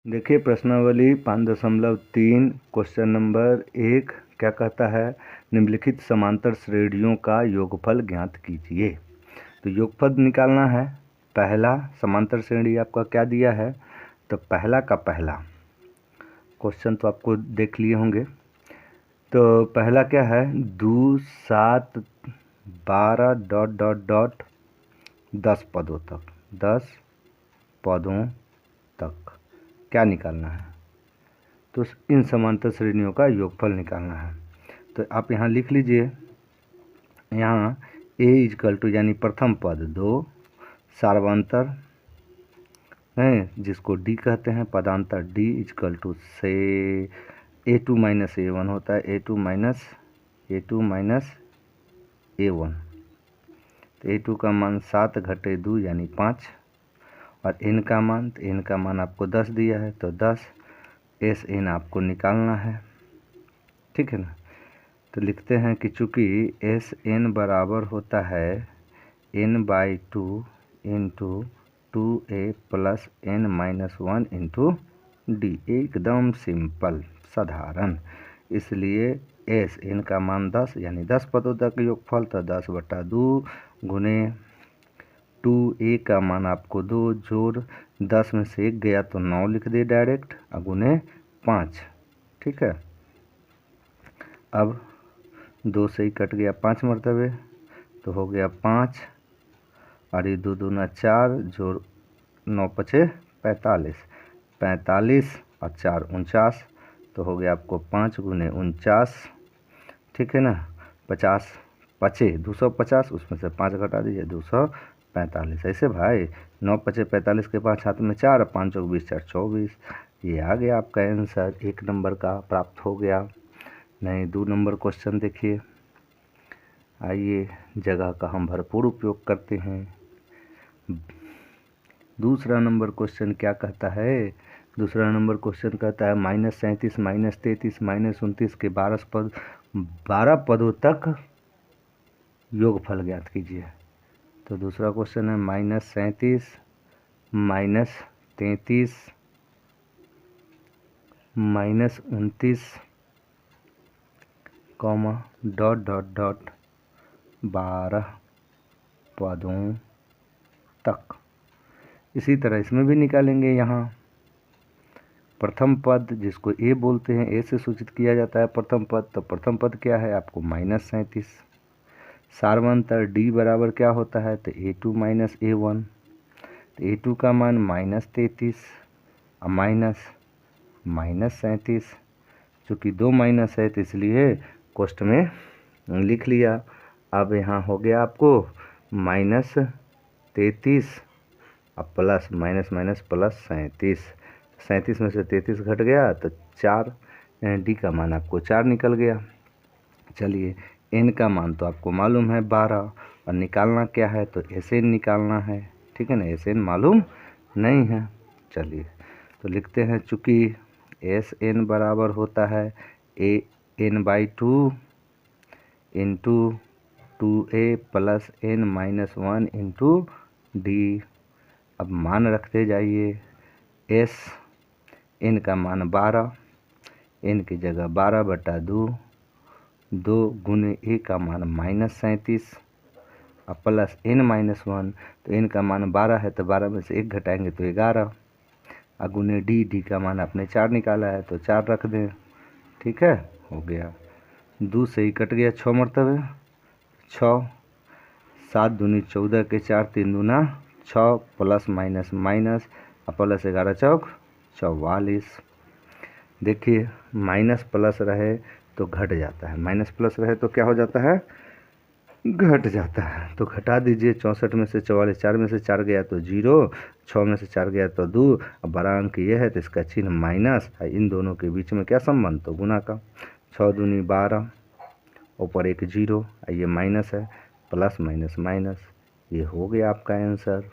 देखिए प्रश्नावली 5.3 question number 1 क्या कहता है, निम्नलिखित समांतर श्रेणियों का योगफल ज्ञात कीजिए। तो योगफल निकालना है। पहला समांतर श्रेणी आपका क्या दिया है, तो पहला का पहला क्वेश्चन तो आपको देख लिए होंगे। तो पहला क्या है, 2 7 12 डॉट डॉट डॉट 10 पदों तक, 10 पदों तक क्या निकालना है, तो इन समांतर श्रेणियों का योगफल निकालना है। तो आप यहाँ लिख लीजिए, यहाँ a इजकल टू यानी प्रथम पद 2 सार्वंतर है जिसको d कहते हैं, पदांतर d इजकल टू से a2 माइनस a1 होता है, a2 माइनस a1। तो a2 का मान 7 घटे 2 यानी 5 और n का मान, तो n का मान आपको 10 दिया है, तो 10 Sn आपको निकालना है, ठीक है ना। तो लिखते हैं कि चूँकि Sn बराबर होता है n/2 into 2a plus n-1 into D, एकदम सिंपल साधारण। इसलिए Sn का मान 10 यानी 10 पदों तक योगफल, तो 10/2 गुने 2a का मान आपको 2 जोड़ 10 में से 1 गया तो 9 लिख दे डायरेक्ट, गुने 5, ठीक है। अब 2 से ही कट गया 5 मरतबे, तो हो गया 5 और ये 2 दूना 4 जोड़ 9 पचे 45, 45 और 4 49, तो हो गया आपको 5 गुने 49, ठीक है ना। 50 पचे 250, उसमें से 5 घटा दीजिए 245। ऐसे भाई 9 पचे 45 के 5 हाथ में 4, 5 चौक 20 4 24, ये आ गया आपका आंसर, 1 नंबर का प्राप्त हो गया। नहीं 2 नंबर क्वेश्चन देखिए, आइए जगह का हम भरपूर उपयोग करते हैं। दूसरा नंबर क्वेश्चन क्या कहता है, दूसरा नंबर क्वेश्चन कहता है -37 -33 -29 के 12 पदों तक योगफल ज्ञात कीजिए। तो दूसरा क्वेश्चन है -37 -33 -29 कॉमा डॉट डॉट डॉट 12 पदों तक। इसी तरह इसमें भी निकालेंगे। यहाँ प्रथम पद जिसको ए बोलते हैं, ए से सूचित किया जाता है प्रथम पद, तो प्रथम पद क्या है आपको -37। सार्वंतर डी बराबर क्या होता है, तो a2 माइनस a1, तो a2 का मान -33 और -37, चूँकि 2 माइनस है तो इसलिए कोष्ठ में लिख लिया। अब यहाँ हो गया आपको -33 अब प्लस माइनस माइनस प्लस 37 में से 33 घट गया तो 4, डी का मान आपको 4 निकल गया। चलिए एन का मान तो आपको मालूम है 12 और निकालना क्या है, तो Sn निकालना है, ठीक है ना। Sn मालूम नहीं है, चलिए तो लिखते हैं, चूँकि Sn बराबर होता है n/2 into 2a plus n-1 into D. अब मान रखते जाइए, Sn का मान 12, n की जगह 12/2, 2 गुने a का मान -37 और प्लस n-1, तो n का मान 12 है तो 12 में से 1 घटाएंगे तो 11, और गुने डी का मान आपने 4 निकाला है तो 4 रख दें, ठीक है, हो गया। 2 से ही कट गया 6 मरतबे, 6 7 दूनी 14 के 4 3 दूना 6 प्लस माइनस माइनस और प्लस 11 चौक 44। देखिए माइनस प्लस रहे तो घट जाता है, माइनस प्लस रहे तो क्या हो जाता है, घट जाता है। तो घटा दीजिए, 64 में से 44, 4 में से 4 गया तो 0, 6 में से 4 गया तो 2, अब बड़ा अंक ये है तो इसका चिन्ह माइनस, इन दोनों के बीच में क्या संबंध, तो गुना का। 6 दूनी 12, ऊपर एक 0, ये माइनस है, प्लस माइनस माइनस, ये हो गया आपका आंसर,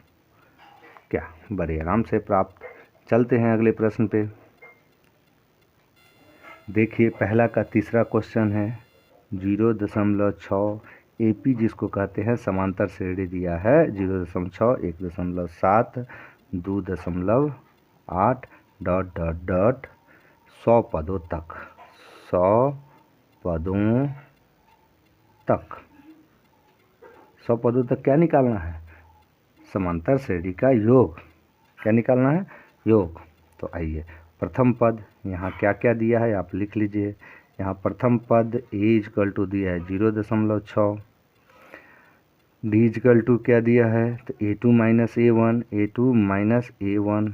क्या बड़े आराम से प्राप्त। चलते हैं अगले प्रश्न पे। देखिए पहला का तीसरा क्वेश्चन है 0.6 AP जिसको कहते हैं समांतर श्रेणी दिया है 0.6, 1.7, 2.8, डॉट डॉट डॉट 100 पदों तक, 100 पदों तक, 100 पदों तक क्या निकालना है? समांतर श्रेणी का योग। क्या निकालना है? योग। तो आइए, प्रथम पद यहाँ क्या क्या दिया है आप लिख लीजिए। यहाँ प्रथम पद a = दिया है 0.6, d = क्या दिया है? तो a2 - a1,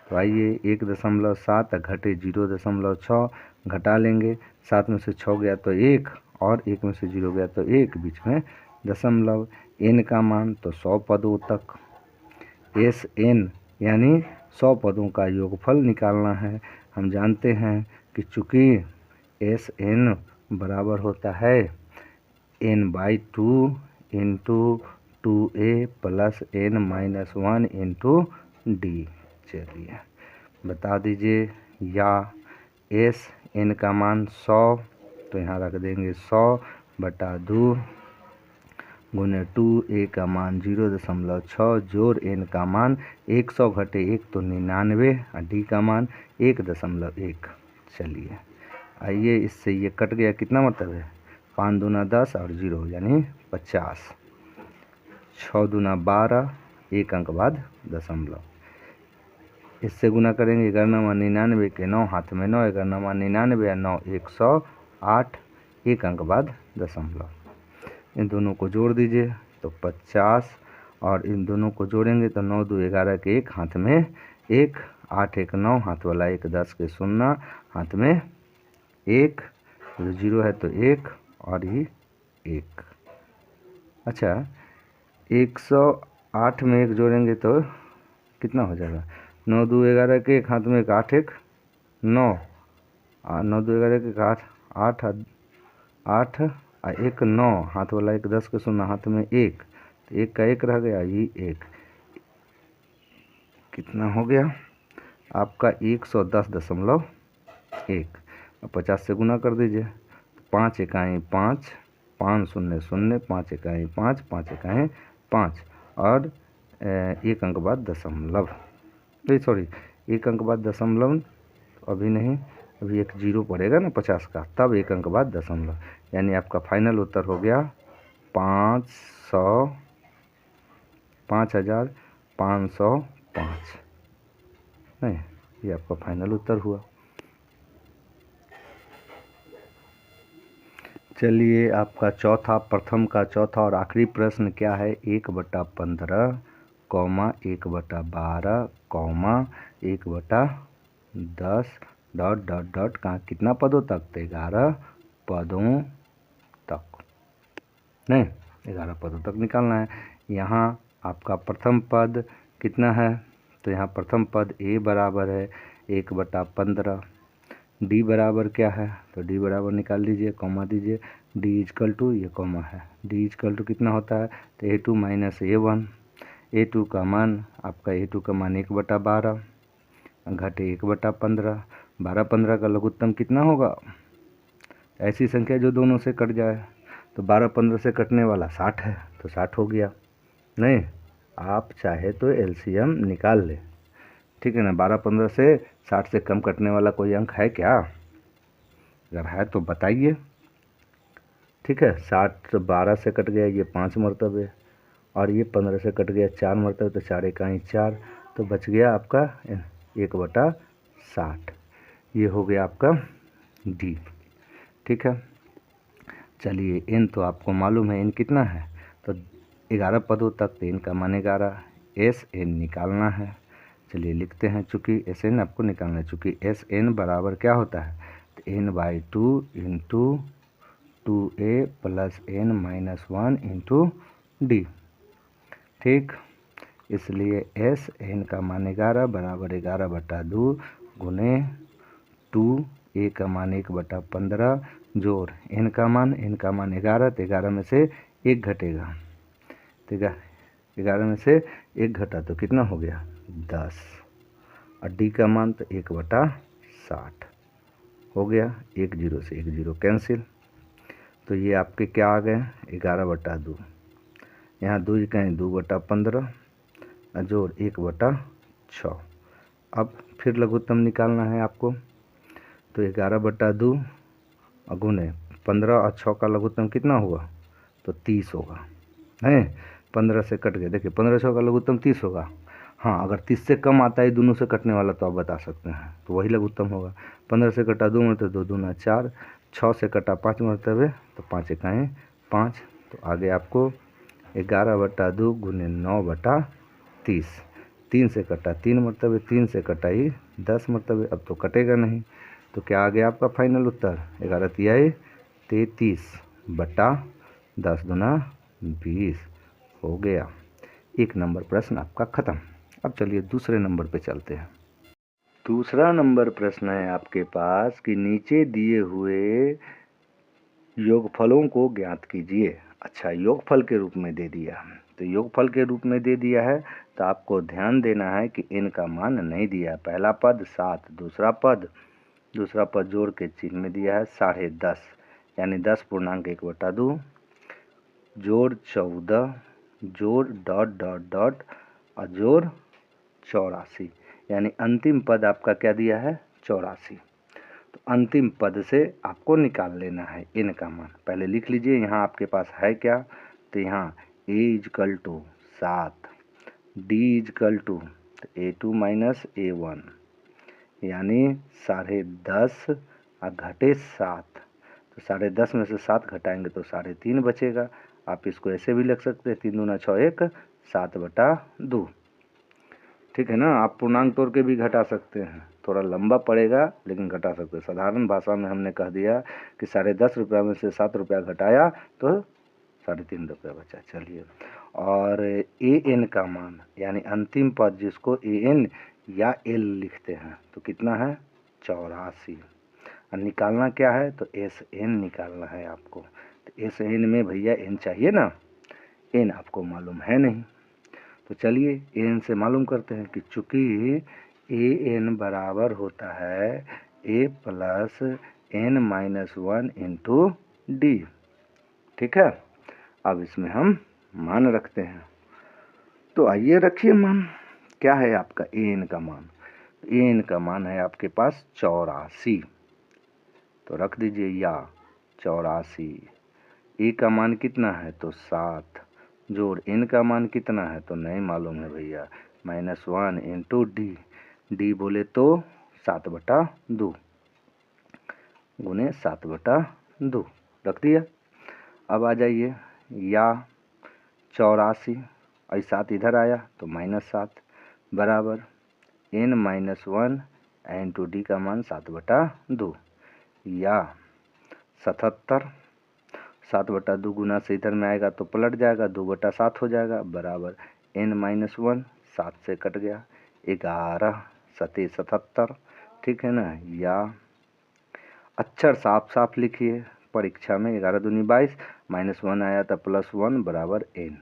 तो आइए 1.7 घटे 0.6 घटा लेंगे, 7 में से 6 गया तो 1 और 1 में से 0 गया तो 1, बीच में दशमलव। n का मान तो 100 पदों तक, SN यानी 100 पदों का योगफल निकालना है। हम जानते हैं कि चूँकि SN बराबर होता है n/2 into 2a plus n-1 into d। चलिए बता दीजिए, या SN का मान 100, तो यहाँ रख देंगे 100/2 गुने 2a का मान 0.6 जोड़ n का मान 100 घटे 1 तो 99 और d का मान 1.1। चलिए आइए, इससे ये कट गया, कितना मतलब है? 5 दूना 10 और 0 यानी 50, 6 दूना 12, 1 अंक बाद दशमलव। इससे गुना करेंगे 11-99 के 9 हाथ में 9, 11-99 या 9 108, 1 अंक बाद दशमलव। इन दोनों को जोड़ दीजिए तो 50, और इन दोनों को जोड़ेंगे तो 9 2 11 के 1 हाथ में 1, 8 1 9 हाथ वाला 1, 10 के 0 हाथ में 1, 0 है तो 1 और ही 1। अच्छा, 108 में 1 जोड़ेंगे तो कितना हो जाएगा? 9 2 11 के 1 हाथ में 1, 8 1 9, 9 2 11 के 8 8 8 और 1 9 हाथ वाला 1, 10 के 0 हाथ में 1, तो 1 का 1 रह गया, ये 1, कितना हो गया आपका? 110.1। अब 50 से गुना कर दीजिए, 5 इकाई 5, 5 0 0, 5 इकाई 5, 5 इकाई 5 और 1 अंक बाद दशमलव, सॉरी 1 अंक बाद दशमलव अभी नहीं, अभी एक 0 पड़ेगा ना 50 का, तब 1 अंक बाद दशमलव, यानी आपका फाइनल उत्तर हो गया 5505 नहीं, ये आपका फाइनल उत्तर हुआ। चलिए, आपका प्रथम का चौथा और आखिरी प्रश्न क्या है? 1/15, 1/12, 1/10 डॉट डॉट डॉट कहाँ कितना पदों तक? तो 11 पदों तक, नहीं 11 पदों तक निकालना है। यहाँ आपका प्रथम पद कितना है? तो यहाँ प्रथम पद a बराबर है 1/15, d बराबर क्या है? तो d बराबर निकाल लीजिए, कॉमा दीजिए, d = ये कॉमा है, d = कितना होता है? तो a2 - a1, a2 का मान आपका 1/12 घटे 1/15, 12-15 का लघुत्तम कितना होगा? ऐसी संख्या जो दोनों से कट जाए, तो 12-15 से कटने वाला 60 है, तो 60 हो गया। नहीं, आप चाहे तो एलसीएम निकाल ले, ठीक है ना। 12-15 से 60 से कम कटने वाला कोई अंक है क्या? अगर है तो बताइए, ठीक है। 60 12 से कट गया, ये 5 मरतबे, और ये 15 से कट गया 4 मरतबे, तो 4 इकाई 4, तो बच गया आपका 1/60। ये हो गया आपका डी, ठीक है। चलिए, n तो आपको मालूम है n कितना है, तो 11 पदों तक, तो n का मान 11, SN निकालना है। चलिए लिखते हैं, चूँकि SN आपको निकालना है, चूँकि SN बराबर क्या होता है? तो n/2 into 2a plus n-1 into d, ठीक। इसलिए SN का मान 11 बराबर 11/2 गुने 2a का मान 1/15 जोड़ n का मान 11, तो 11 में से 1 घटेगा, तो 11 में से 1 घटा तो कितना हो गया? 10, और d का मान तो 1/60 हो गया, 1 0 से 1 0 कैंसिल, तो ये आपके क्या आ गए? 11/2, यहाँ 2 इकाई 2/15 जोड़ 1/6, अब फिर लघुत्तम निकालना है आपको, तो 11/2 गुने 15 और 6 का लघुत्तम कितना हुआ, तो 30 होगा, है 15 से कट गए, देखिए 15 6 का लघुत्तम 30 होगा। हाँ, अगर 30 से कम आता है दोनों से कटने वाला तो आप बता सकते हैं, तो वही लघुत्तम होगा। 15 से कटा 2 मरतबे 2 दूना 4, 6 से कटा 5 मरतबे तो 5 इकाई 5, तो आगे आपको 11/2 गुने 9/30, 3 से कटा 3 मरतबे, 3 से कटाई 10 मरतबे, अब तो कटेगा नहीं, तो क्या आ गया आपका फाइनल उत्तर 11 तिहाई 33/10 दूना 20 हो गया। 1 नंबर प्रश्न आपका खत्म। अब चलिए दूसरे नंबर पे चलते हैं। दूसरा नंबर प्रश्न है आपके पास कि नीचे दिए हुए योगफलों को ज्ञात कीजिए। अच्छा, योगफल के रूप में दे दिया, तो योगफल के रूप में दे दिया है तो आपको ध्यान देना है कि इनका मान नहीं दिया। पहला पद 7, दूसरा पद जोड़ के चिन्ह में दिया है 10.5, यानी 10.1/2 जोड़ 14 जोड़ ... और जोड़ 84, यानी अंतिम पद आपका क्या दिया है 84। तो अंतिम पद से आपको निकाल लेना है n का मान। पहले लिख लीजिए, यहाँ आपके पास है क्या, तो यहाँ a = 7, d = a2 - a1, यानी 10.5 और घटे 7, तो 10.5 में से 7 घटाएंगे तो 3.5 बचेगा। आप इसको ऐसे भी लिख सकते हैं 3 दूना 6 1 7/2, ठीक है ना। आप पूर्णांक तोड़ के भी घटा सकते हैं, थोड़ा लंबा पड़ेगा लेकिन घटा सकते हैं। साधारण भाषा में हमने कह दिया कि 10.5 रुपया में से 7 रुपया घटाया तो 3.5 रुपया बचा। चलिए, और an का मान यानी अंतिम पद जिसको an या l लिखते हैं तो कितना है 84, और निकालना क्या है तो SN निकालना है आपको। तो SN में भैया n चाहिए ना, n आपको मालूम है नहीं, तो चलिए an से मालूम करते हैं कि चूंकि an बराबर होता है a + n-1 इंटू d, ठीक है। अब इसमें हम मान रखते हैं, तो आइए रखिए मान। क्या है आपका an का मान, an का मान है आपके पास 84, तो रख दीजिए या 84। a का मान कितना है तो 7, जोड़ n का मान कितना है तो नहीं मालूम है भैया, -1 इंटू d बोले तो 7/2 गुने 7/2 रख दिया। अब आ जाइए, या 84 और 7 इधर आया तो -7 बराबर n-1 इंटू d का मान 7/2, या 77, 7/2 गुना से इधर में आएगा तो पलट जाएगा 2/7 हो जाएगा, बराबर n-1, 7 से कट गया 11 7 77, ठीक है ना। या अक्षर साफ साफ लिखिए, परीक्षा में 11 दूनी 22, -1 आया था +1 बराबर n,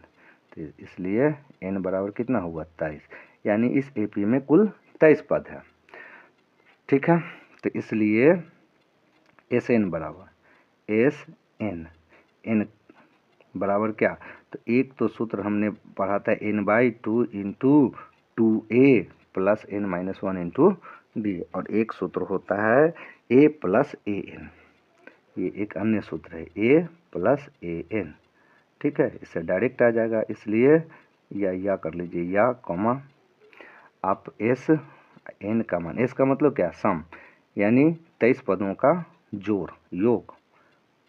तो इसलिए n बराबर कितना हुआ 23, यानी इस AP में कुल 23 पद है, ठीक है। तो इसलिए SN बराबर n बराबर क्या, तो एक तो सूत्र हमने पढ़ा था n/2 into 2a + n-1 into d, और एक सूत्र होता है a + an, ये एक अन्य सूत्र है a + an, ठीक है। इससे डायरेक्ट आ जाएगा, इसलिए या कर लीजिए, या कॉमा आप n का मान, s का मतलब क्या सम, यानी 23 पदों का जोड़ योग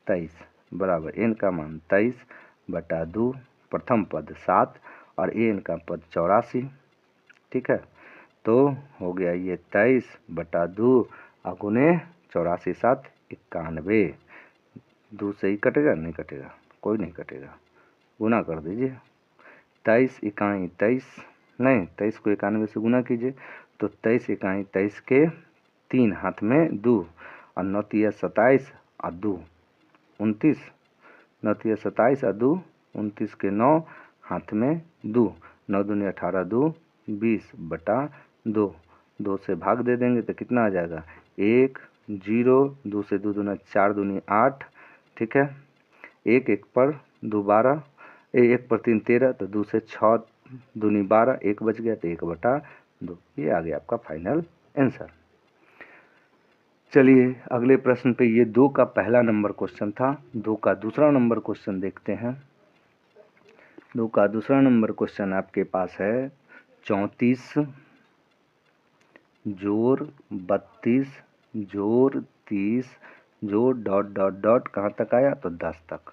23 बराबर n का मान 23/2, प्रथम पद 7 और an का पद 84, ठीक है। तो हो गया ये 23/2 गुने 84 7 91, 2 से ही कटेगा, नहीं कटेगा, कोई नहीं कटेगा, गुना कर दीजिए 23 इकाई 23, नहीं 23 को 91 से गुना कीजिए तो 23 इकाई 23 के 3 हाथ में 2 और 9 तिया 27 और 2 29, 9 तिया 27 और 2 29 के 9 हाथ में 2, 9 दूनी 18 2 20/2, 2 से भाग दे देंगे तो कितना आ जाएगा 1 0, 2 से 2 दूना 4 दूनी 8, ठीक है। 1 1 पर 2 12, 1 पर 3 13, तो 2 से 6 दूनी 12, 1 बच गया तो 1/2, 2। ये आ गया आपका फाइनल आंसर। चलिए अगले प्रश्न पे, ये 2 का पहला नंबर क्वेश्चन था। 2 का दूसरा नंबर क्वेश्चन देखते हैं। 2 का दूसरा नंबर क्वेश्चन आपके पास है 34 जोड़ 32 जोड़ 30 जोड़ डॉट डॉट डॉट कहाँ तक आया, तो 10 तक,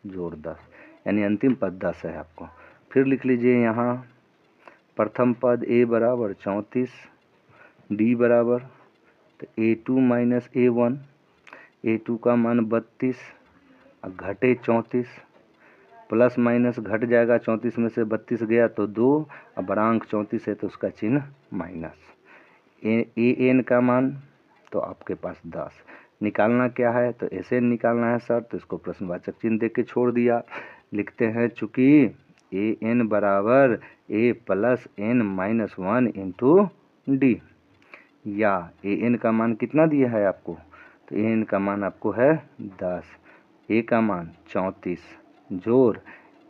जोड़ 10, यानी अंतिम पद 10 है आपको। फिर लिख लीजिए यहाँ प्रथम पद a बराबर 34, d बराबर तो a2 माइनस a1, a2 का मान 32 घटे 34, प्लस माइनस घट जाएगा, 34 में से 32 गया तो 2, अब बरांक 34 है तो उसका चिन्ह माइनस। ए एन का मान तो आपके पास 10, निकालना क्या है, तो ऐसे निकालना है सर, तो इसको प्रश्नवाचक चिन्ह दे के छोड़ दिया। लिखते हैं चूँकि ए एन बराबर A plus N minus 1 into D, या ए एन का मान कितना दिया है आपको, तो ए एन का मान आपको है 10, ए का मान 34 जोड़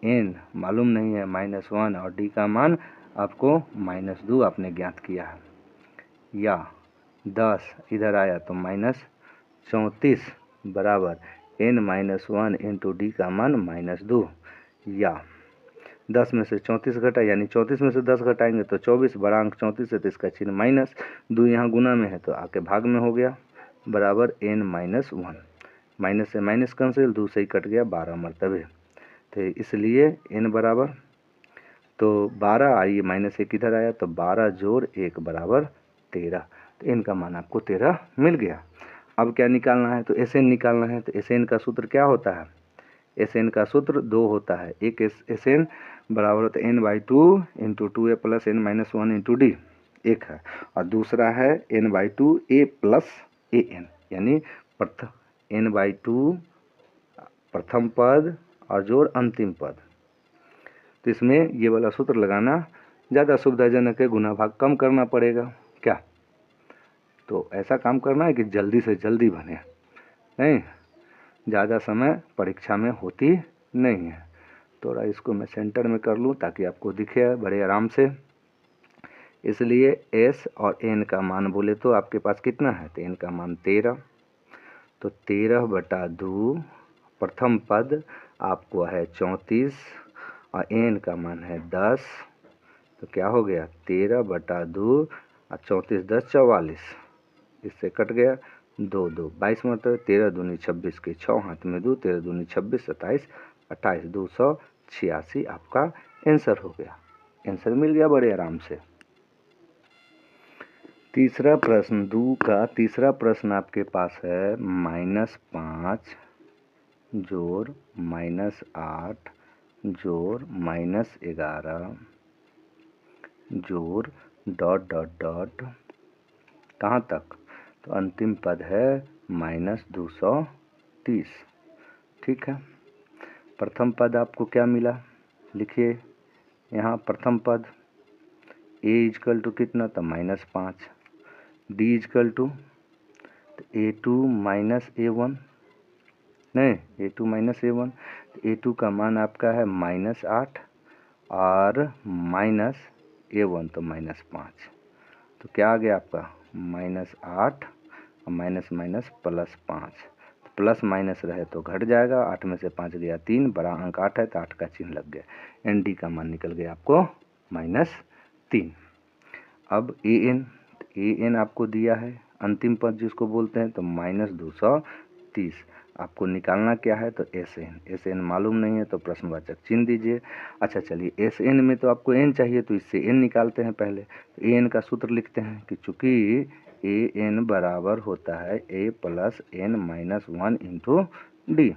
एन मालूम नहीं है -1 और डी का मान आपको -2 आपने ज्ञात किया है, या 10 इधर आया तो -34 बराबर n-1 इंटू डी का मान -2, या 10 में से 34 घटा, यानी 34 में से 10 घटाएंगे तो 24, बरांक 34 है तो इसका चिन्ह माइनस, 2 यहाँ गुना में है तो आके भाग में हो गया, बराबर n-1, माइनस से माइनस कैंसिल, 2 से ही कट गया 12 मरतबे, तो इसलिए n बराबर तो 12 आइए -1 इधर आया तो 12 जोड़ 1 बराबर 13, तो n का मान आपको 13 मिल गया। अब क्या निकालना है, तो एस एन निकालना है, तो एस एन का सूत्र क्या होता है, एस एन का सूत्र 2 होता है, एक एस एन बराबर होता है n/2 into 2a plus n-1 into D, एक है, और दूसरा है n/2 a plus A N, यानी n/2 प्रथम पद और जोड़ अंतिम पद। तो इसमें ये वाला सूत्र लगाना ज़्यादा सुविधाजनक है, गुना भाग कम करना पड़ेगा क्या, तो ऐसा काम करना है कि जल्दी से जल्दी बने, नहीं ज़्यादा समय परीक्षा में होती नहीं है। थोड़ा इसको मैं सेंटर में कर लूँ ताकि आपको दिखे बड़े आराम से, इसलिए एस और एन का मान बोले तो आपके पास कितना है, तो एन का मान 13, तो 13/2 प्रथम पद आपको है 34 और एन का मान है 10, तो क्या हो गया 13/2 और 34 10 44, इससे कट गया 2 2 22 मतलब 13 दूनी 26 के 6 हाथ में 2, 13 दूनी 26 27 28 286 आपका आंसर हो गया, आंसर मिल गया बड़े आराम से। तीसरा प्रश्न 2 का तीसरा प्रश्न आपके पास है -5 जोड़ -8 जोड़ -11 जोड़ डॉट डॉट डॉट कहाँ तक, तो अंतिम पद है -230, ठीक है। प्रथम पद आपको क्या मिला, लिखिए यहाँ प्रथम पद a इजकल टू कितना, तो -5, d is equal to a2 minus a1, नहीं a2 माइनस a1, तो a2 का मान आपका है -8 और -a1 तो -5, तो क्या आ गया आपका -8 और माइनस माइनस +5, प्लस माइनस रहे तो घट जाएगा, 8 में से 5 गया 3, बड़ा अंक 8 है तो 8 का चिन्ह लग गया, एन डी का मान निकल गया आपको -3। अब ए एन आपको दिया है अंतिम पद जिसको बोलते हैं, तो -230 आपको निकालना क्या है, तो एस एन मालूम नहीं है तो प्रश्नवाचक चिन्ह दीजिए। अच्छा चलिए एस एन में तो आपको एन चाहिए तो इससे एन निकालते हैं पहले, तो ए एन का सूत्र लिखते हैं कि चूँकि ए एन बराबर होता है a plus n-1 into D,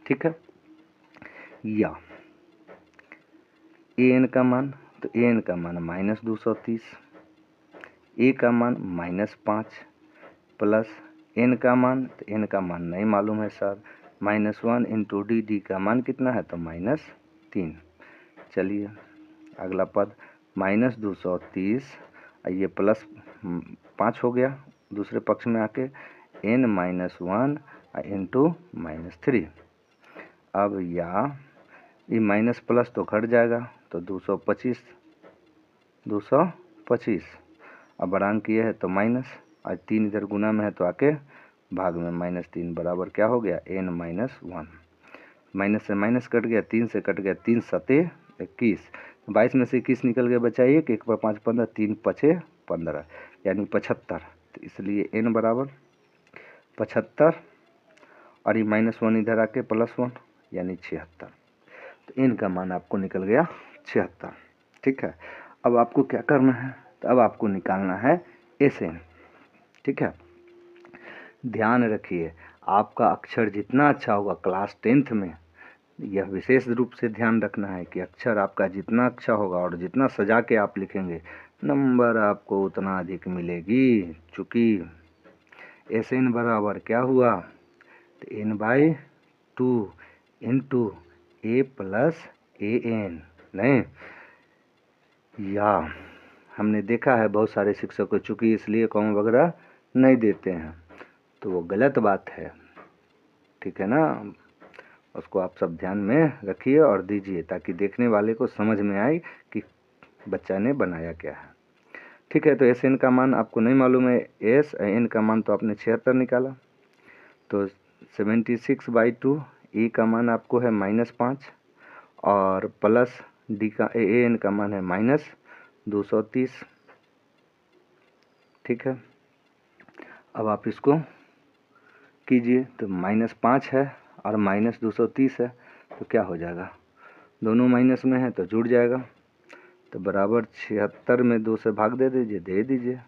ठीक है, या ए एन का मान, तो ए एन का मान -230, ए का मान -5 प्लस एन का मान, तो एन का मान नहीं मालूम है सर, -1 इंटू डी, डी का मान कितना है तो -3। चलिए अगला पद -230 ये +5 हो गया दूसरे पक्ष में आके n-1 इंटू -3, अब या ये माइनस प्लस तो घट जाएगा तो 225 25। अब बढ़ांक ये है तो माइनस, और 3 इधर गुना में है तो आके भाग में -3 बराबर क्या हो गया n-1। माइनस से माइनस कट गया, 3 से कट गया, 3 सते 21, 22 में से 21 निकल गया, बचा 1 पर 5 15, 3 पचे 15 यानी 75। तो इसलिए n बराबर 75 और ये -1 इधर आके +1 यानी 76। तो n का मान आपको निकल गया 76। ठीक है, अब आपको क्या करना है, तो अब आपको निकालना है Sn। ठीक है, ध्यान रखिए आपका अक्षर जितना अच्छा होगा क्लास 10th में, यह विशेष रूप से ध्यान रखना है कि अक्षर आपका जितना अच्छा होगा और जितना सजा के आप लिखेंगे नंबर आपको उतना अधिक मिलेगी। चूँकि Sn बराबर क्या हुआ, तो n/2 into a plus an। नहीं, या हमने देखा है बहुत सारे शिक्षक चूँकि इसलिए कॉमा वगैरह नहीं देते हैं, तो वो गलत बात है। ठीक है ना, उसको आप सब ध्यान में रखिए और दीजिए ताकि देखने वाले को समझ में आए कि बच्चा ने बनाया क्या है। ठीक है, तो Sn का मान आपको नहीं मालूम है, Sn का मान तो आपने 76 निकाला, तो 76/2 e का मान आपको है -5 और प्लस d का an का मान है -230। ठीक है, अब आप इसको कीजिए, तो -5 है और -230 है, तो क्या हो जाएगा, दोनों माइनस में है तो जुड़ जाएगा, तो बराबर 76 में 2 से भाग दे दीजिए,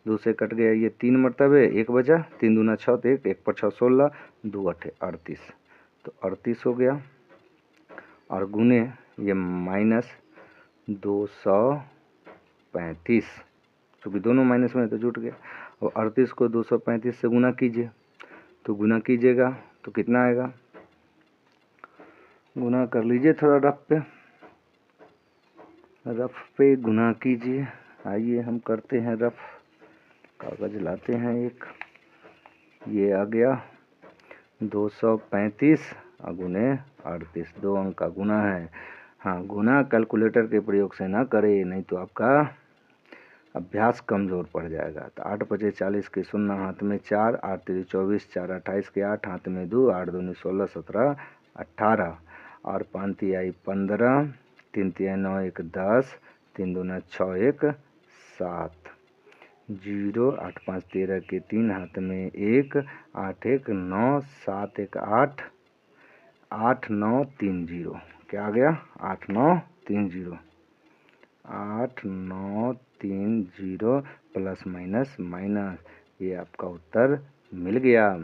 2 से कट गया, ये 3 मरतबे 1 बचा, 3 दूना 6, 1 पर 6 16, 2 8 38, तो 38 हो गया, और गुने ये -235, क्योंकि दोनों माइनस में है तो जुट गया। और 38 को 235 से गुना कीजिए, तो गुना कीजिएगा तो कितना आएगा, गुना कर लीजिए, थोड़ा रफ पे गुना कीजिए। आइए हम करते हैं रफ, कागज लाते हैं एक, ये आ गया 235 गुने 38, 2 अंक का गुना है। हाँ, गुना कैलकुलेटर के प्रयोग से ना करें, नहीं तो आपका अभ्यास कमज़ोर पड़ जाएगा। तो 8 × 5 = 40 के 0 हाथ में 4, 8 × 3 = 24, 4 × 28 के 8 हाथ में 2, 8 × 2 = 16, 17 18 और 5 × 3 = 15, 3 × 3 = 9, 1 10, 3 दूना 6, 1 7, 0, 8 × 5 = 13 के 3 हाथ में 1, 8 1 9, 7 1 8, 8 9 3 0, क्या आ गया 8 9 3 0, 8 9 3 0 प्लस माइनस माइनस, ये आपका उत्तर मिल गया।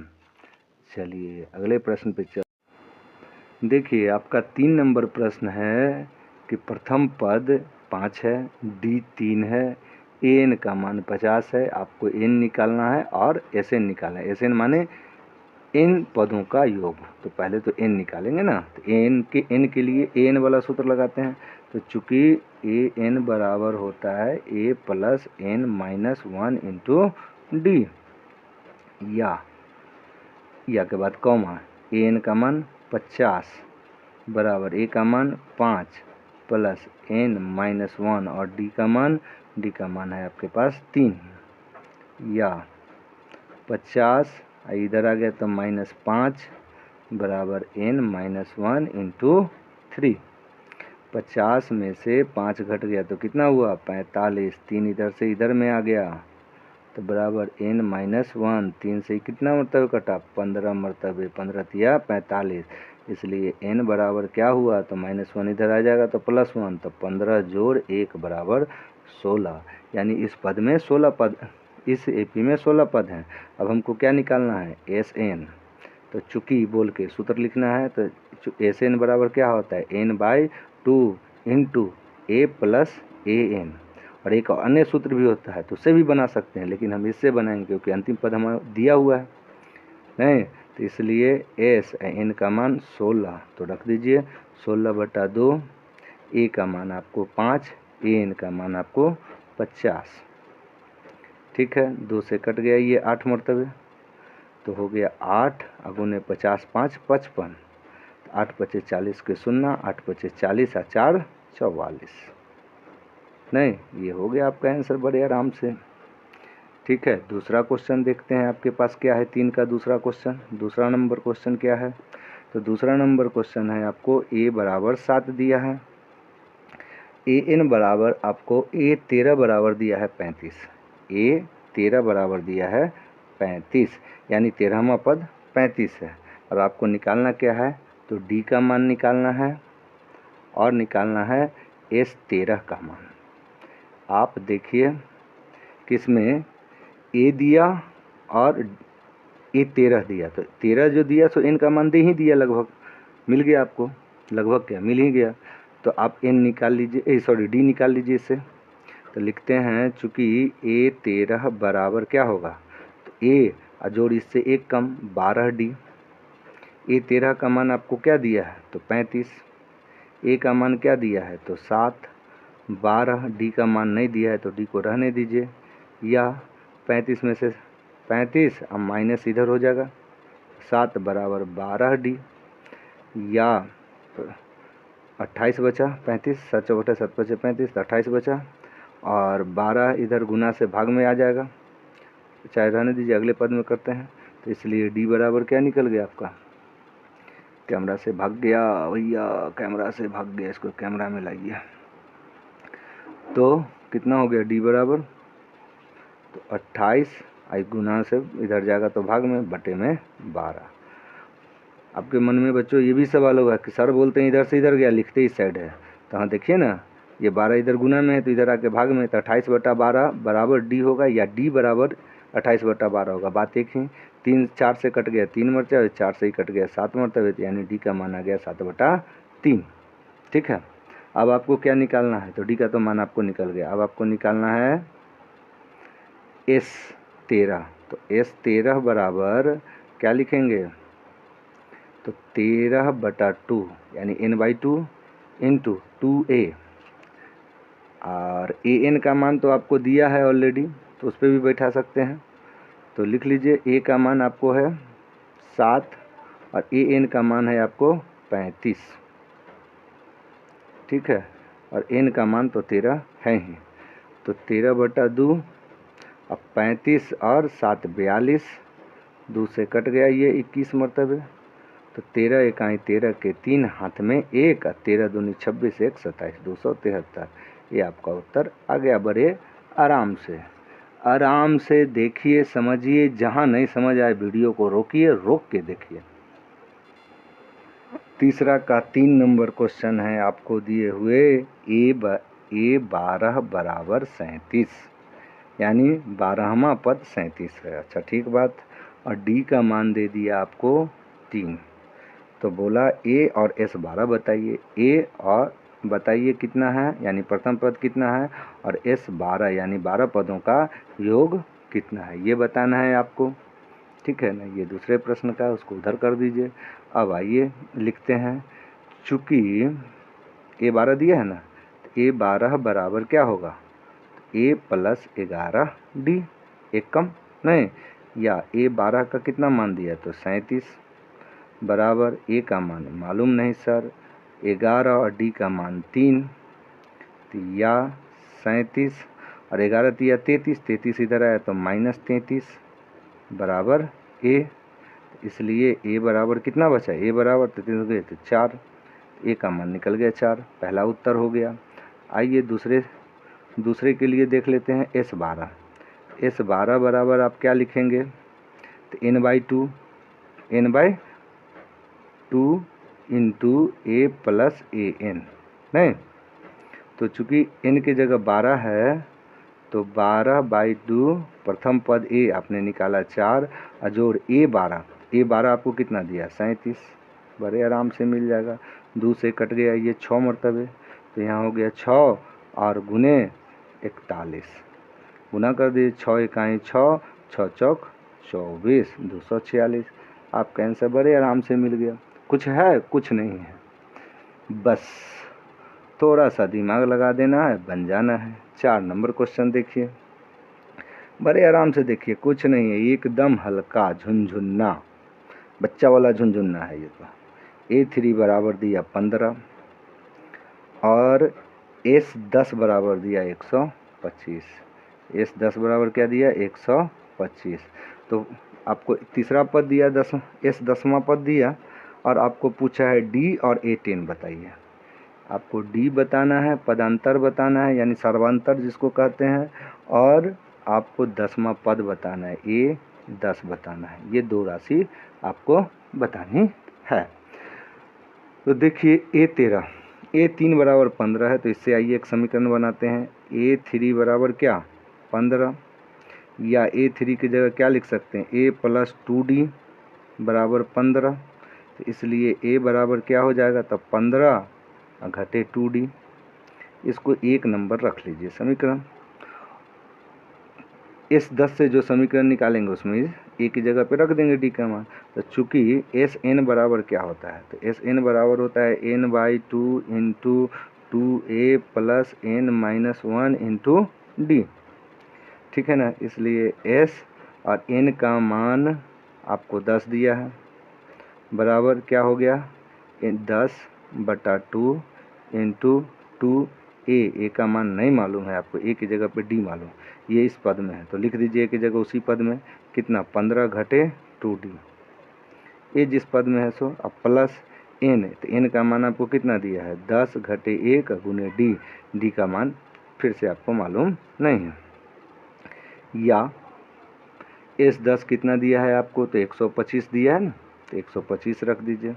चलिए अगले प्रश्न पे चल। देखिए आपका 3 नंबर प्रश्न है कि प्रथम पद 5 है, डी 3 है, एन का मान 50 है, आपको एन निकालना है और एसएन निकालना है। एसएन माने इन पदों का योग, तो पहले तो एन निकालेंगे ना, तो एन के लिए एन वाला सूत्र लगाते हैं। तो चूंकि ए एन बराबर होता है a plus N minus 1 into D, या के बाद कॉमा, ए एन का मान 50 बराबर ए का मान 5 प्लस एन माइनस 1 और डी का मान है आपके पास 3, या 50 इधर आ गया तो -5 बराबर n माइनस 1 इंटू 3। 50 में से 5 घट गया तो कितना हुआ 45, 3 इधर से इधर में आ गया तो बराबर n माइनस 1, 3 से कितना मरतबे कटा 15 मरतबे, 15 तिया 45, इसलिए n बराबर क्या हुआ तो -1 इधर आ जाएगा तो +1, तो 15 जोड़ 1 बराबर 16, यानी इस पद में 16 पद, इस एपी में 16 पद हैं। अब हमको क्या निकालना है एस एन, तो चूँकि बोल के सूत्र लिखना है, तो एस एन बराबर क्या होता है n/2 into A plus A N, और एक अन्य सूत्र भी होता है तो उससे भी बना सकते हैं, लेकिन हम इससे बनाएंगे क्योंकि अंतिम पद हमें दिया हुआ है नहीं, तो इसलिए एस एन का मान 16, तो रख दीजिए 16/2, ए का मान आपको 5, ए एन का मान आपको 50। ठीक है, 2 से कट गया ये 8 मरतबे, तो हो गया 8 गुने 50 5 55, 8 × 5 = 40 के 0, 8 × 5 = 40 और 4 = 44। नहीं, ये हो गया आपका आंसर बड़े आराम से। ठीक है, दूसरा क्वेश्चन देखते हैं आपके पास क्या है। 3 का दूसरा क्वेश्चन, दूसरा नंबर क्वेश्चन क्या है। तो दूसरा नंबर क्वेश्चन है आपको a बराबर 7 दिया है, an बराबर आपको a 13 बराबर दिया है 35, a 13 बराबर दिया है 35, यानी 13वां पद 35 है। और आपको निकालना क्या है, तो d का मान निकालना है और निकालना है s 13 का मान। आप देखिए किसमें a दिया और a 13 दिया, तो 13 जो दिया सो n का मान दे ही दिया, लगभग मिल गया आपको, लगभग क्या मिल ही गया। तो आप n निकाल लीजिए, सॉरी d निकाल लीजिए इससे। तो लिखते हैं चूँकि a 13 बराबर क्या होगा, तो a जोड़ इससे 1 कम 12d। a 13 का मान आपको क्या दिया है, तो 35, a का मान क्या दिया है, तो 7, 12, d का मान नहीं दिया है तो d को रहने दीजिए, या 35 में से 35 अब माइनस इधर हो जाएगा, 7 बराबर 12d, या 28 बचा, 35 7 चौबटे 7 बचे 35, 28 बचा, और 12 इधर गुना से भाग में आ जाएगा, चाहे रहने दीजिए, अगले पद में करते हैं। तो इसलिए d बराबर क्या निकल गया आपका, कैमरा से भाग गया भैया, कैमरा से भाग गया, इसको कैमरा में लाइए। तो कितना हो गया d बराबर, तो 28 आई गुना से इधर जाएगा तो भाग में, बटे में 12। आपके मन में बच्चों ये भी सवाल होगा कि सर बोलते हैं इधर से इधर गया, लिखते इस साइड है। तो हाँ देखिए ना, ये 12 इधर गुना में है तो इधर आके भाग में, तो 28 बटा 12 बराबर d होगा, या d बराबर 28 बटा 12 होगा। बात एक ही, 3 4 से कट गया 3 मरतबे, 4 से ही कट गया 7 मरतबे, यानी d का मान आ गया 7 बटा 3। ठीक है, अब आपको क्या निकालना है, तो d का तो मान आपको निकल गया। अब आपको निकालना है s 13, तो s 13 बराबर क्या लिखेंगे, तो 13 बटा 2, यानी n/2 इंटू 2a, और an का मान तो आपको दिया है ऑलरेडी, तो उस पर भी बैठा सकते हैं। तो लिख लीजिए a का मान आपको है 7 और an का मान है आपको 35। ठीक है, और n का मान तो 13 है ही। तो 13 बटा 2, अब 35 और 7 42, 2 से कट गया ये 21 मरतबे, तो 13 इकाई 13 के 3 हाथ में 1, 13 दूनी 26, 1 27, 273। ये आपका उत्तर आ गया बड़े आराम से। आराम से देखिए, समझिए, जहाँ नहीं समझ आए वीडियो को रोकिए, रोक के देखिए। तीसरा का 3 नंबर क्वेश्चन है आपको दिए हुए, a 12 बराबर 37, यानी 12वां पद 37 है। अच्छा ठीक बात, और d का मान दे दिया आपको 3। तो बोला a और s 12 बताइए, a और बताइए कितना है, यानी प्रथम पद कितना है, और s 12 यानी 12 पदों का योग कितना है, ये बताना है आपको। ठीक है ना, ये दूसरे प्रश्न का, उसको उधर कर दीजिए। अब आइए लिखते हैं, चूँकि a 12 दिया है ना, तो a 12 बराबर क्या होगा, a प्लस 11d, एक कम नहीं, या a 12 का कितना मान दिया, तो 37 बराबर a का मान मालूम नहीं सर, 11 और d का मान 3, तो या 37 और 11 तिया 33, 33 इधर आया तो -33 बराबर a। इसलिए a बराबर कितना बचा, a बराबर 33 हो गए तो 4, a का मान निकल गया 4, पहला उत्तर हो गया। आइए दूसरे के लिए देख लेते हैं, s 12, s 12 बराबर आप क्या लिखेंगे, तो n/2 into a plus an, नहीं, तो चूँकि n की जगह 12 है तो 12/2 प्रथम पद a आपने निकाला 4, अजोड़ a 12 आपको कितना दिया 37, बड़े आराम से मिल जाएगा। 2 से कट गया ये 6 मरतबे, तो यहाँ हो गया 6 और गुने 41, गुना कर दिए 6 इकाई 6, 6 चौक 24, 246। आपका आंसर बड़े आराम से मिल गया। कुछ है, कुछ नहीं है, बस थोड़ा सा दिमाग लगा देना है, बन जाना है। 4 नंबर क्वेश्चन देखिए, बड़े आराम से देखिए, कुछ नहीं है, एकदम हल्का झुनझुन्ना, बच्चा वाला झुनझुन्ना है ये तो। a3 बराबर दिया 15 और एस 10 बराबर दिया 125, एस 10 बराबर क्या दिया 125। तो आपको तीसरा पद दिया 10, एस 10वां पद दिया, और आपको पूछा है डी और ए 10 बताइए। आपको डी बताना है, पदांतर बताना है यानी सर्वांतर जिसको कहते हैं, और आपको 10वां पद बताना है, ए 10 बताना है। ये दो राशि आपको बतानी है। तो देखिए ए 3 बराबर 15 है, तो इससे आइए एक समीकरण बनाते हैं। ए 3 बराबर क्या 15, या ए 3 की जगह क्या लिख सकते हैं, ए प्लस 2d बराबर 15। तो इसलिए ए बराबर क्या हो जाएगा, तब 15 घटे 2d। इसको एक नंबर रख लीजिए समीकरण। इस 10 से जो समीकरण निकालेंगे उसमें ए की जगह पे रख देंगे डी का मान। तो चूंकि एस एन बराबर क्या होता है, तो एस एन बराबर होता है n/2 into 2a plus n-1 into D. ठीक है ना, इसलिए एस और एन का मान आपको 10 दिया है, बराबर क्या हो गया 10/2 इंटू 2a का मान नहीं मालूम है आपको, ए की जगह पे डी मालूम, ये इस पद में है तो लिख दीजिए ए की जगह उसी पद में कितना 15 घटे 2d। ए जिस पद में है सो अब प्लस एन, तो एन का मान आपको कितना दिया है 10 घटे 1 गुने डी, डी का मान फिर से आपको मालूम नहीं है। या एस 10 कितना दिया है आपको, तो 125 दिया है ना, तो 125 रख दीजिए।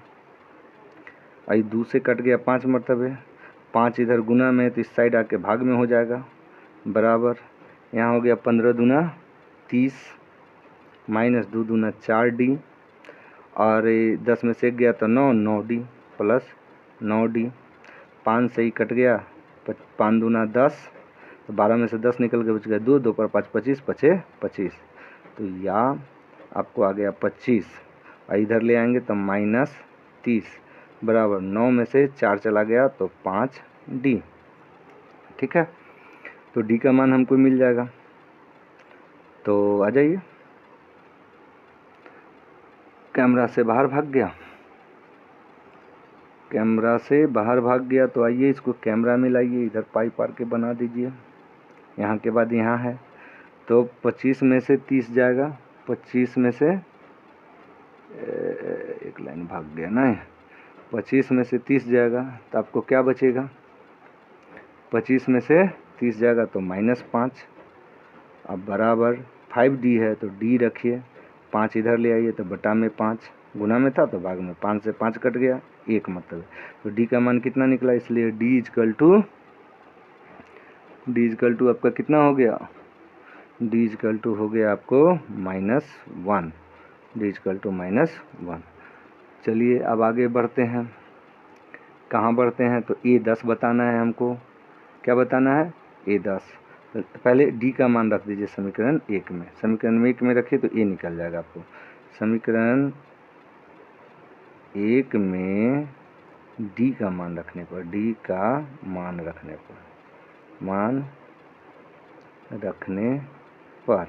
आई 2 से कट गया 5 मरतबे, 5 इधर गुना में तो इस साइड आके भाग में हो जाएगा, बराबर यहाँ हो गया 15 दूना 30 माइनस 2 दूना 4d, और 10 में से 1 गया तो 9d प्लस 9d, 5 से ही कट गया, 5 दूना 10, तो 12 में से 10 निकल के बच गया 2, 2 पर 5 25, 25, तो या आपको आ गया 25, और इधर ले आएंगे तो -30 बराबर 9 में से 4 चला गया तो 5d। ठीक है, तो डी का मान हमको मिल जाएगा। तो आ जाइए, कैमरा से बाहर भाग गया, कैमरा से बाहर भाग गया, तो आइए इसको कैमरा में लाइए, इधर पाइप पार के बना दीजिए, यहाँ के बाद यहाँ है, तो 25 में से 30 जाएगा, 25 में से एक लाइन भाग गया ना, 25 में से 30 जाएगा तो आपको क्या बचेगा, 25 में से 30 जाएगा तो -5, अब बराबर 5d है तो d रखिए, 5 इधर ले आइए तो बटा में 5, गुना में था तो भाग में, 5 से 5 कट गया 1 मतलब, तो d का मान कितना निकला, इसलिए d इजकल टू आपका कितना हो गया, d इजकल टू हो गया आपको -1, d इजकल टू -1। चलिए अब आगे बढ़ते हैं, कहाँ बढ़ते हैं, तो ए 10 बताना है हमको, क्या बताना है ए 10। पहले डी का मान रख दीजिए समीकरण 1 में, समीकरण 1 में रखिए तो ए निकल जाएगा आपको, समीकरण 1 में डी का मान रखने पर, डी का मान रखने पर,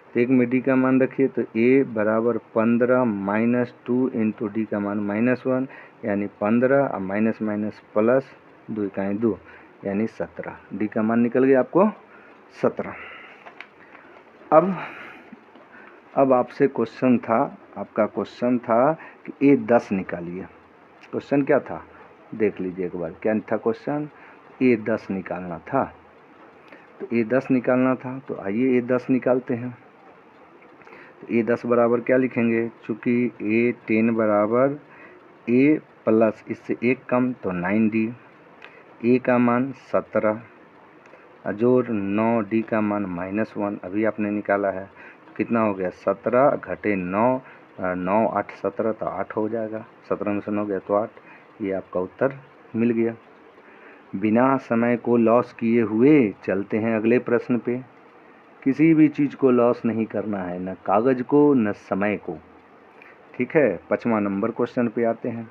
तो 1 में डी का मान रखिए तो ए बराबर 15 माइनस 2 इंटू डी का मान -1 यानी 15, और माइनस माइनस प्लस 2 इकाई 2 यानी 17, डी का मान निकल गया आपको 17। अब आपसे क्वेश्चन था, आपका क्वेश्चन था कि ए 10 निकालिए, क्वेश्चन क्या था देख लीजिए एक बार, क्या था क्वेश्चन, ए 10 निकालना था, तो ए 10 निकालना था, तो आइए ए 10 निकालते हैं। तो ए 10 बराबर क्या लिखेंगे, चूँकि ए 10 बराबर ए प्लस इससे 1 कम तो 9d, ए का मान 17 जोड़ 9, डी का मान -1 अभी आपने निकाला है, कितना हो गया 17 घटे 9, 9 8 17 तो 8 हो जाएगा, 17 में से 9 गया तो 8, ये आपका उत्तर मिल गया। बिना समय को लॉस किए हुए चलते हैं अगले प्रश्न पे। किसी भी चीज़ को लॉस नहीं करना है, न कागज़ को न समय को। ठीक है, 5वां नंबर क्वेश्चन पे आते हैं।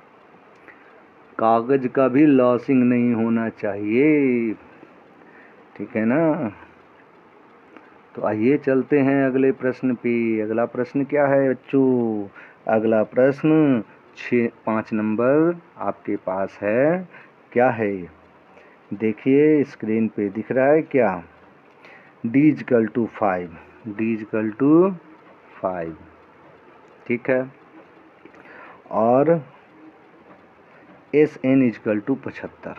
कागज़ का भी लॉसिंग नहीं होना चाहिए, ठीक है ना। तो आइए चलते हैं अगले प्रश्न पे। अगला प्रश्न क्या है बच्चों, अगला प्रश्न 5 नंबर आपके पास है, क्या है देखिए स्क्रीन पे दिख रहा है क्या, d is equal to 5, d is equal to 5, ठीक है। और S N is equal to 75,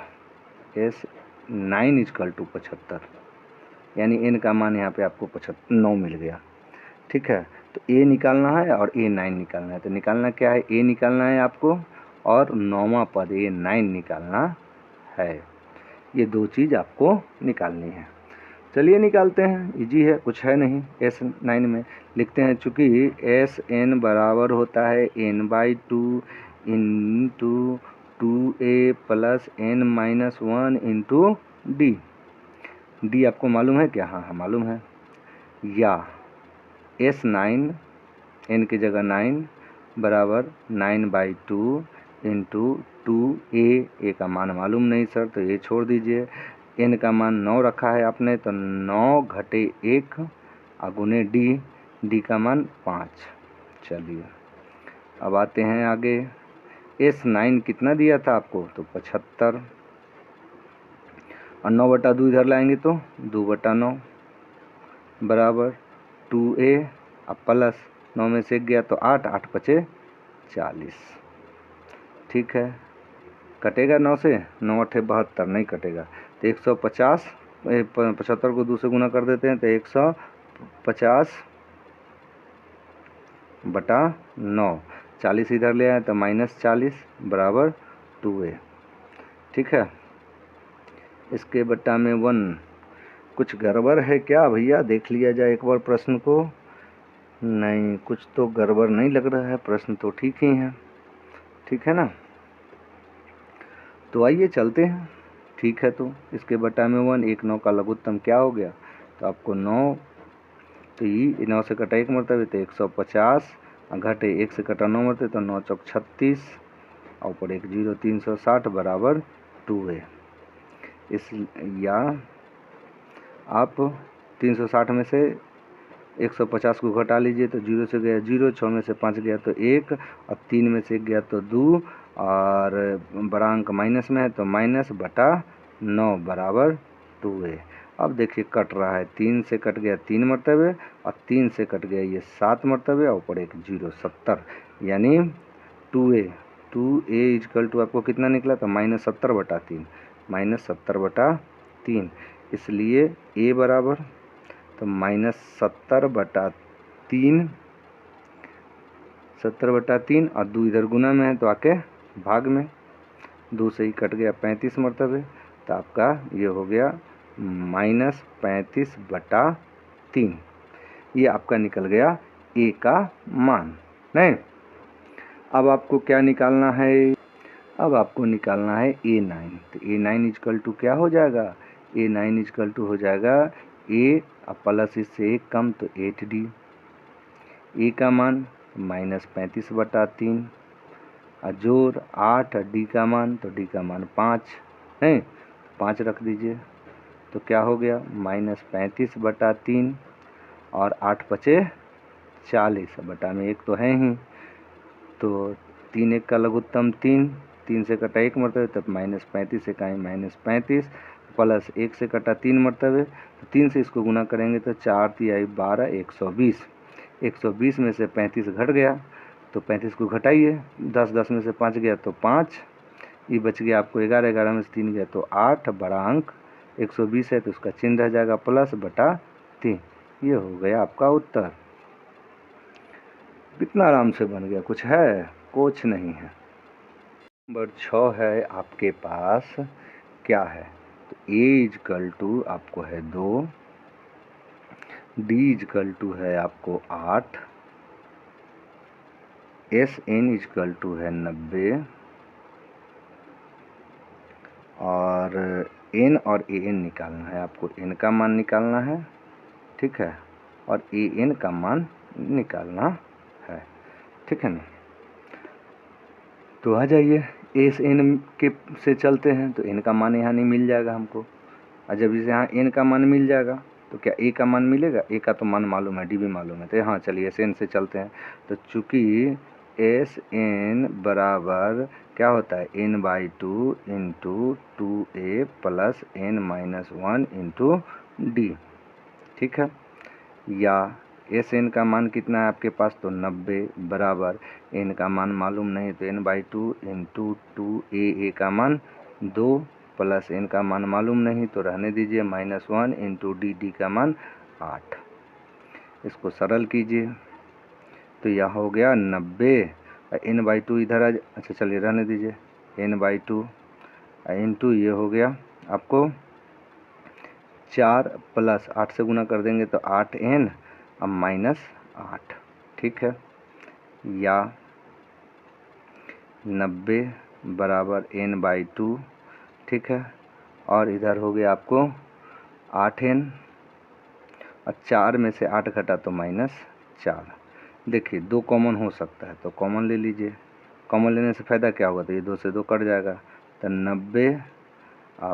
S 9 is equal to 75, यानी एन का मान यहाँ पे आपको 9 मिल गया, ठीक है। तो ए निकालना है और ए 9 निकालना है। तो निकालना क्या है, ए निकालना है आपको और 9वां पद ए 9 निकालना है। ये दो चीज़ आपको निकालनी है। चलिए निकालते हैं, इजी है, कुछ है नहीं। एस 9 में लिखते हैं, चूँकि एस एन बराबर होता है n/2 into 2a plus n-1 into D. D आपको मालूम है क्या? हाँ मालूम है। या S9 n की जगह 9 बराबर 9/2 इंटू 2a का मान मालूम नहीं सर, तो ये छोड़ दीजिए। n का मान 9 रखा है आपने, तो 9 घटे 1 गुने डी का मान 5। चलिए अब आते हैं आगे। S9 कितना दिया था आपको? तो 75, और 9/2 इधर लाएंगे तो 2/9 बराबर 2a, अब प्लस 9 में से 1 गया तो 8, 8 पचे 40, ठीक है। कटेगा 9 से, 9 8 72, नहीं कटेगा। तो 150, 75 को 2 से गुना कर देते हैं, तो 150/9, 40 इधर ले आए तो -40 बराबर 2a, ठीक है। इसके बट्टा में 1, कुछ गड़बड़ है क्या भैया? देख लिया जाए एक बार प्रश्न को। नहीं, कुछ तो गड़बड़ नहीं लग रहा है, प्रश्न तो ठीक ही है, ठीक है ना। तो आइए चलते हैं, ठीक है। तो इसके बट्टा में 1, 1 9 का लघुत्तम क्या हो गया? तो आपको 9, तो ये 9 से कटा 1 मरतबे तो 150, घटे 1 से कटा 9 मरतबे तो 9 चौक 36, और ऊपर 1 0, 360 बराबर 2a। इस या आप 360 में से 150 को घटा लीजिए, तो 0 से गया 0, 6 में से 5 गया तो 1, और 3 में से 1 गया तो 2, और बड़ा अंक माइनस में है तो -/9 बराबर 2a। अब देखिए कट रहा है, 3 से कट गया 3 मरतबे, और 3 से कट गया ये 7 मरतबे, और ऊपर 1 0, 70, यानी 2a इजकल टू आपको कितना निकला? तो -70/3, -70/3, इसलिए a बराबर तो -70/3, 70/3, और 2 इधर गुना में है तो आके भाग में, 2 से ही कट गया 35 मरतबे, तो आपका ये हो गया -35/3। ये आपका निकल गया ए का मान। नहीं, अब आपको क्या निकालना है? अब आपको निकालना है A9। तो A9 इजकल टू क्या हो जाएगा? A9 इजकल टू हो जाएगा A, अब प्लस इससे 1 कम तो 8D, A का मान -35/3, और जोड़ 8, D का मान, तो D का मान 5 है, 5 रख दीजिए, तो क्या हो गया? -35/3, और 8 पचे 40, बटा में 1 तो है ही, तो 3 1 का लघुत्तम 3, 3 से कटा 1 मरतबे, तब -35 से का -35, प्लस 1 से कटा 3 मरतबे, तो 3 से इसको गुना करेंगे तो 4 × 12, 120, 120 में से 35 घट गया, तो 35 को घटाइए, 10 10 में से 5 गया तो 5, ये बच गया आपको 11, 11 में से 3 गया तो 8, बड़ा अंक 120 है तो उसका चिन्ह रह जाएगा +/3। ये हो गया आपका उत्तर। कितना आराम से बन गया, कुछ है? कुछ नहीं है। नंबर 6 है आपके पास, क्या है? तो a इजकल टू आपको है 2, d इजकल टू है आपको 8, Sn इजकल टू है 90, और n और an निकालना है आपको। n का मान निकालना है, ठीक है, और an का मान निकालना है, ठीक है ना। तो आ जाइए, Sn के से चलते हैं, तो n का मान यहाँ नहीं मिल जाएगा हमको, और जब इसे यहाँ n का मान मिल जाएगा तो क्या a का मान मिलेगा? a का तो मान मालूम है, d भी मालूम है, तो यहाँ चलिए Sn से चलते हैं। तो चूँकि एस एन बराबर क्या होता है, n/2 into 2a plus n-1 into D. ठीक है, या एस एन का मान कितना है आपके पास, तो 90 बराबर एन का मान मालूम नहीं तो n/2 इंटू 2a का मान 2 प्लस एन का मान मालूम नहीं तो रहने दीजिए -1 इंटू डी का मान 8। इसको सरल कीजिए तो यह हो गया 90 n/2 इधर आ अच्छा चलिए रहने दीजिए n/2 इंटू ये हो गया आपको 4 प्लस 8 से गुना कर देंगे तो 8n अब -8। ठीक है, या 90 बराबर n/2। ठीक है, और इधर हो गया आपको 8n और 4 में से 8 घटा तो -4। देखिए 2 कॉमन हो सकता है तो कॉमन ले लीजिए, कॉमन लेने से फ़ायदा क्या होगा, तो ये 2 से 2 कट जाएगा तो 90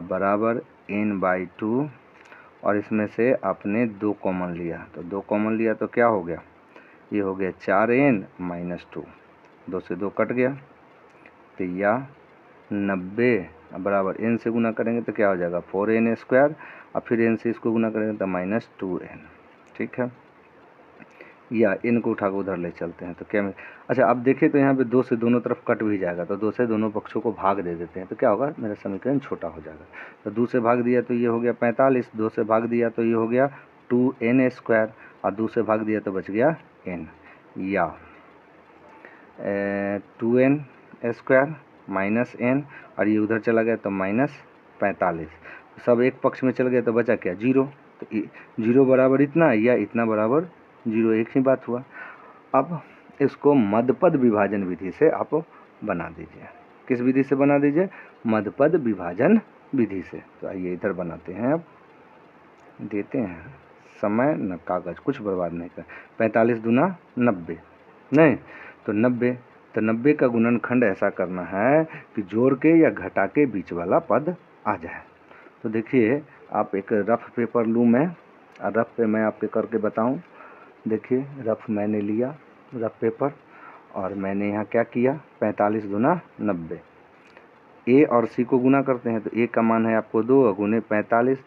बराबर n/2 और इसमें से आपने 2 कॉमन लिया तो 2 कॉमन लिया तो क्या हो गया, ये हो गया 4n -2, 2 से 2 कट गया तो या 90 बराबर n से गुना करेंगे तो क्या हो जाएगा 4n² और फिर n से इसको गुना करेंगे तो -2n। ठीक है, या n को उठा कर उधर ले चलते हैं तो क्या अच्छा अब देखिए तो यहाँ पे 2 से दोनों तरफ कट भी जाएगा तो 2 से दोनों पक्षों को भाग दे देते हैं तो क्या होगा, मेरा समीकरण छोटा हो जाएगा। तो 2 से भाग दिया तो ये हो गया 45, 2 से भाग दिया तो ये हो गया 2n² और 2 से भाग दिया तो बच गया n, या 2n² -n और ये उधर चला गया तो -45, सब एक पक्ष में चल गया तो बचा क्या 0, तो 0 बराबर इतना या इतना बराबर 0, एक ही बात हुआ। अब इसको मध्यपद विभाजन विधि से आप बना दीजिए। किस विधि से बना दीजिए, मध्यपद विभाजन विधि से। तो आइए इधर बनाते हैं, अब देते हैं समय न कागज़, कुछ बर्बाद नहीं कर। 45 दूना 90 नहीं तो 90 का गुणनखंड ऐसा करना है कि जोड़ के या घटा के बीच वाला पद आ जाए। तो देखिए आप एक रफ पेपर लूँ मैं और रफ पे मैं आपके करके बताऊं। देखिए रफ मैंने लिया रफ पेपर और मैंने यहाँ क्या किया 45 दूना 90, ए और सी को गुना करते हैं तो ए का मान है आपको 2 गुने 45,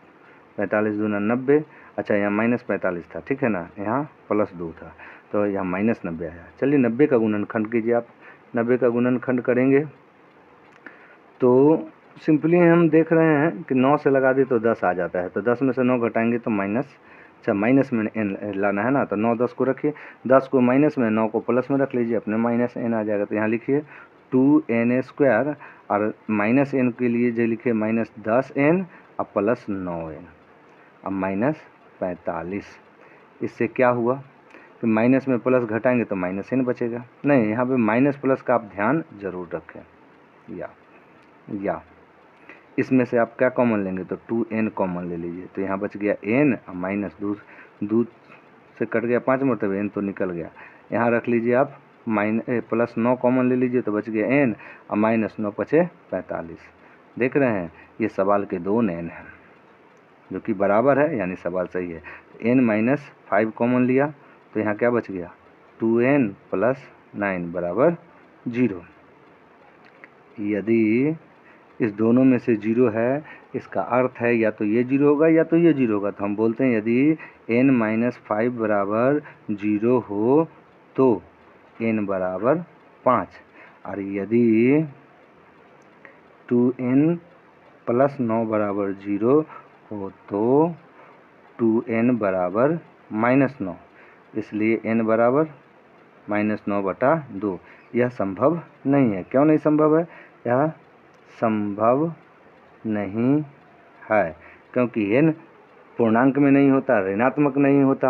45 दूना 90। अच्छा यहाँ -45 था, ठीक है ना, यहाँ +2 था तो यहाँ -90 आया। चलिए 90 का गुणनखंड कीजिए आप। 90 का गुणनखंड करेंगे तो सिंपली हम देख रहे हैं कि 9 से लगा दी तो 10 आ जाता है, तो 10 में से 9 घटाएंगे तो माइनस में n लाना है ना, तो 9 10 को रखिए, 10 को माइनस में 9 को प्लस में रख लीजिए, अपने -n आ जाएगा। तो यहाँ लिखिए 2n² और -n के लिए जो लिखिए -10n और +9n अब -45। इससे क्या हुआ कि माइनस में प्लस घटाएंगे तो -n बचेगा। नहीं, यहाँ पे माइनस प्लस का आप ध्यान जरूर रखें। या इसमें से आप क्या कॉमन लेंगे तो 2n कॉमन ले लीजिए, तो यहाँ बच गया n और माइनस 2 से कट गया 5 मरतबे n तो निकल गया। यहाँ रख लीजिए आप +9 कॉमन ले लीजिए तो बच गया n और -9 बचे 45। देख रहे हैं ये सवाल के 2 n हैं जो कि बराबर है, यानी सवाल सही है। n-5 कॉमन लिया तो यहाँ क्या बच गया 2n + 9 बराबर 0। यदि इस दोनों में से 0 है, इसका अर्थ है या तो ये 0 होगा या तो ये 0 होगा। तो हम बोलते हैं यदि n-5 बराबर 0 हो तो n बराबर 5, और यदि 2n + 9 बराबर 0 हो तो 2n बराबर -9, इसलिए n बराबर -9/2। यह संभव नहीं है। क्यों नहीं संभव है? यह संभव नहीं है क्योंकि n पूर्णांक में नहीं होता, ऋणात्मक नहीं होता।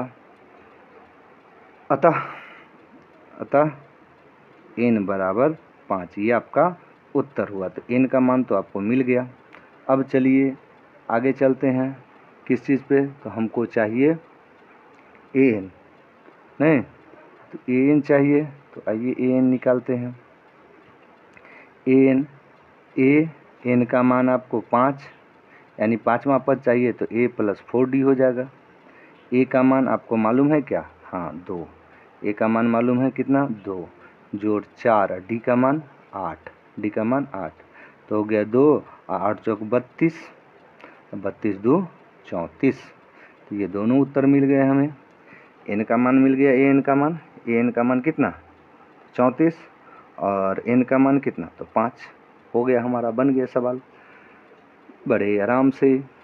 अतः n बराबर 5, ये आपका उत्तर हुआ। तो n का मान तो आपको मिल गया। अब चलिए आगे चलते हैं किस चीज़ पे, तो हमको चाहिए an, नहीं तो an चाहिए, तो आइए an निकालते हैं। an का मान आपको 5 यानी 5वां पद चाहिए तो a + 4d हो जाएगा। a का मान आपको मालूम है क्या? हाँ 2। a का मान मालूम है कितना? 2। जोड़ 4, डी का मान 8, डी का मान 8, तो हो गया 2, 8 चौक 32, 32 2 34। तो ये दोनों उत्तर मिल गए हमें। एन का मान मिल गया, एन का मान, एन का मान कितना 34 और एन का मान कितना तो 5। हो गया हमारा, बन गया सवाल बड़े आराम से।